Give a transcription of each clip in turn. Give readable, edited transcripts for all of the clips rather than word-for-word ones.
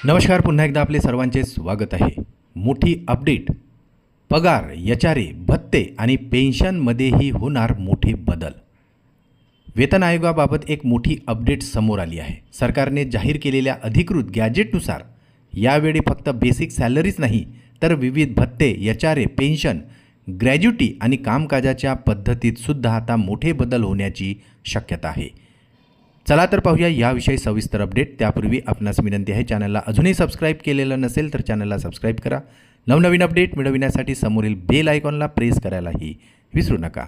नमस्कार, पुन्हा एकदा आपले सर्वांचे स्वागत आहे. मोठी अपडेट. पगार, यचारे, भत्ते आणि पेन्शनमध्येही होणार मोठे बदल. वेतन आयोगाबाबत एक मोठी अपडेट समोर आली आहे. सरकारने जाहीर केलेल्या अधिकृत गॅजेटनुसार यावेळी फक्त बेसिक सॅलरीज नाही तर विविध भत्ते, यचारे, पेन्शन, ग्रॅज्युटी आणि कामकाजाच्या पद्धतीत सुद्धा आता मोठे बदल होण्याची शक्यता आहे. चला तर पाहूया याविषयी सविस्तर अपडेट. त्यापूर्वी आपणास विनंती आहे, चॅनलला अजूनही सबस्क्राईब केलेलं नसेल तर चॅनलला सबस्क्राईब करा. नवनवीन अपडेट मिळविण्यासाठी समोरील बेल आयकॉनला प्रेस करायलाही विसरू नका.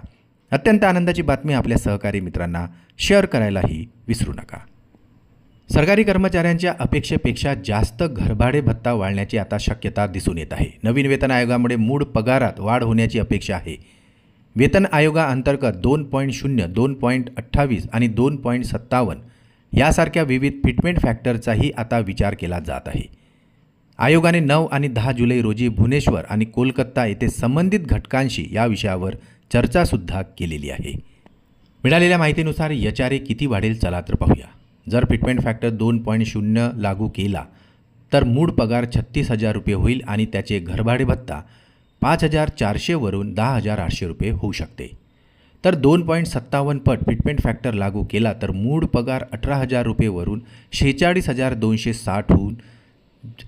अत्यंत आनंदाची बातमी आपल्या सहकारी मित्रांना शेअर करायलाही विसरू नका. सरकारी कर्मचाऱ्यांच्या अपेक्षेपेक्षा जास्त घरभाडे भत्ता वाढण्याची आता शक्यता दिसून येत आहे. नवीन वेतन आयोगामुळे मूळ पगारात वाढ होण्याची अपेक्षा आहे. वेतन आयोगाअंतर्गत 2.0, 2.28 आणि 2.57 यासारख्या विविध फिटमेंट फॅक्टरचाही आता विचार केला जात आहे. आयोगाने 9 आणि 10 जुलै रोजी भुवनेश्वर आणि कोलकाता येथे संबंधित घटकांशी या विषयावर चर्चासुद्धा केलेली आहे. मिळालेल्या माहितीनुसार यचारे किती वाढेल चला तर पाहूया. जर फिटमेंट फॅक्टर 2.0 लागू केला तर मूळ पगार 36,000 रुपये होईल आणि त्याचे घरभाडे भत्ता 5,400 वरून 10,800 रुपये होऊ शकते. तर 2.57 पट फिटमेंट फॅक्टर लागू केला तर मूळ पगार 18,000 रुपये वरून 46,260 होऊन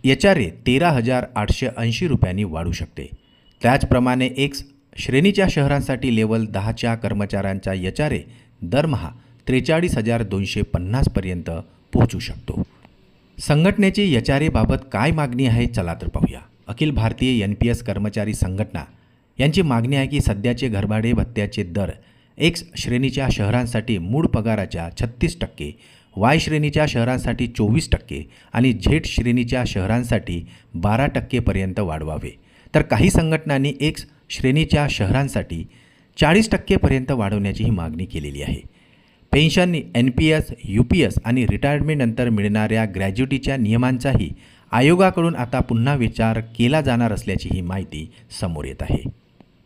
यचारे 13,880 रुपयांनी वाढू शकते. त्याचप्रमाणे एक्स श्रेणीच्या शहरांसाठी लेवल 10च्या कर्मचाऱ्यांचा यचारे दरमहा 43,250 पर्यंत पोहोचू शकतो. संघटनेची यचारेबाबत काय मागणी आहे चला तर पाहूया. अखिल भारतीय NPS कर्मचारी संघटना यांची मागणी आहे की सध्याचे घरभाडे भत्त्याचे दर एक्स श्रेणीच्या शहरांसाठी मूळ पगाराच्या 36%, वाय श्रेणीच्या शहरांसाठी 24% आणि झेड श्रेणीच्या शहरांसाठी 12% पर्यंत वाढवावे. तर काही संघटनांनी एक्स श्रेणीच्या शहरांसाठी 40% पर्यंत वाढवण्याचीही मागणी केलेली आहे. पेन्शन, NPS, UPS आणि रिटायरमेंटनंतर मिळणाऱ्या ग्रॅज्युटीच्या नियमांचाही आयोगाकडून आता पुन्हा विचार केला जाणार असल्याची ही माहिती समोर येत आहे.